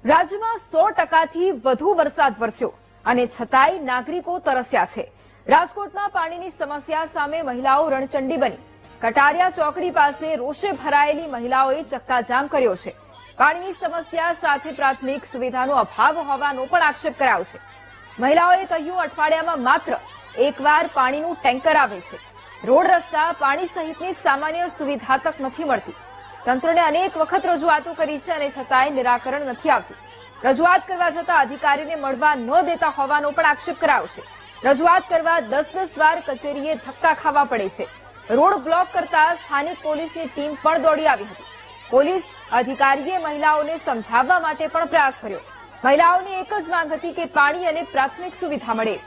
રાજ્યમાં 100%થી વધુ વરસાદ વરસ્યો અને છતાંય નાગરિકો તરસ્યા છે। રાજકોટમાં પાણીની સમસ્યા સામે મહિલાઓ રણચંડી બની। કટારિયા ચોકડી પાસે રોષે ભરાયેલી મહિલાઓએ ચક્કાજામ કર્યો છે। પાણીની સમસ્યા સાથે પ્રાથમિક સુવિધાનો અભાવ હોવાનો પણ આક્ષેપ કરાયો છે। મહિલાઓએ કહ્યું, અઠવાડિયામાં માત્ર એકવાર પાણીનું ટેન્કર આવે છે। રોડ રસ્તા, પાણી સહિતની સામાન્ય સુવિધા તક નથી મળતી। તંત્રને અનેક વખત રજૂઆતો કરી છે અને છતાંય નિરાકરણ નથી આવતું। રજૂઆત કરવા છતાં અધિકારીને મળવા ન દેતા હોવાનો પણ આક્ષેપ કરાયો છે। રજૂઆત કરવા 10-10 વાર કચેરીએ ધક્કા ખાવા પડે છે। રોડ બ્લોક કરતા સ્થાનિક પોલીસની ટીમ પણ દોડી આવી હતી। પોલીસ અધિકારીએ મહિલાઓને સમજાવવા માટે પણ પ્રયાસ કર્યો। મહિલાઓની એક જ માંગ હતી કે પાણી અને પ્રાથમિક સુવિધા મળે।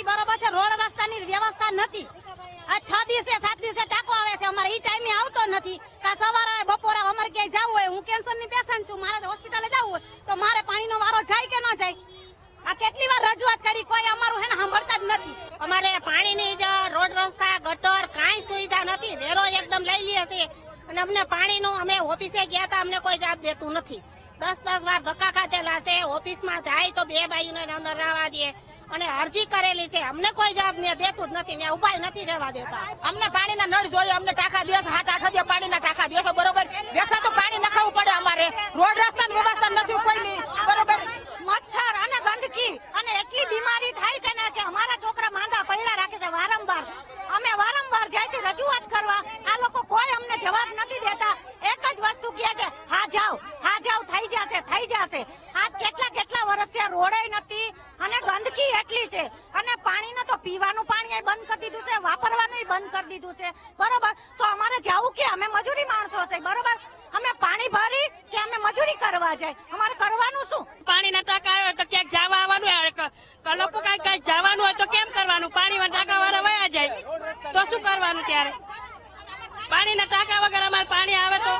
બરોબર છે, રોડ રસ્તાની વ્યવસ્થા નથી। આ 6 દિવસે 7 દિવસે ટાંકો આવે છે, અમારે ઈ ટાઈમે આવતો નથી। કા સવારે બપોરે અમારે ક્યાંય જવું હોય, હું કેન્સરની પેશન્ટ છું, મારે હોસ્પિટલે જવું હોય તો મારે પાણીનો વારો જાય કે ન જાય? આ કેટલી વાર રજૂઆત કરી, કોઈ અમારું હેને સાંભળતા જ નથી। અમારે પાણીની જ રોડ રસ્તા ગટર કાંઈ સુવિધા નથી। વેરો એકદમ લઈ લઈએ છીએ અને અમને પાણીનો અમે ઓફિસે ગયા હતા, અમને કોઈ જવાબ દેતું નથી। 10-10 વાર ધક્કા ખાધેલા છે। ઓફિસમાં જાય તો 2 બાઈઓને અંદર જવા દે અને અરજી કરેલી છે, અમને કોઈ જવાબ દેતું જ નથી, ને ઉપાય નથી રહેવા દેતા। અમને પાણીના નળ જોઈએ, અમને ટાંકા દિવસ 7-8 દિવસ પાણીના ટાંકા દિવસો બરોબર વ્યવસ્થા તો પાણી નખાવવું પડે। અમારે રોડ રસ્તાની વ્યવસ્થા નથી કોઈ નહીં બરોબર। મચ્છર અને ગંદકી અને એટલી બીમારી થાય છે ને કે અમારા છોકરા માંદા પડ્યા રાખે છે વારંવાર। અમે વારંવાર જાય છે રજૂઆત કરવા, આ લોકો કોઈ અમને જવાબ નથી દેતા। એક જ વસ્તુ કહે છે, હા જાવ થઈ જશે। આ કેટલા વર્ષથી આ રોડે નથી અને ગંદકી એટલી છે અને પાણીને તો પીવાનું પાણી બંધ કરી દીધું છે, વાપરવાનું બંધ કરી દીધું છે બરોબર। તો અમારે જવું કે અમે મજૂરી માણસો છે બરોબર, અમે પાણી ભરી કે અમે મજૂરી કરવા જાય, અમારે કરવાનું શું? પાણીના ટાંકા આવે તો ક્યાંક જવા આવવાનું હોય, લોકો કઈ જવાનું હોય તો કેમ કરવાનું? પાણીમાં ટાંકા વાળા વયા જાય તો શું કરવાનું? ત્યારે પાણીના ટાંકા વગર અમારે પાણી આવે તો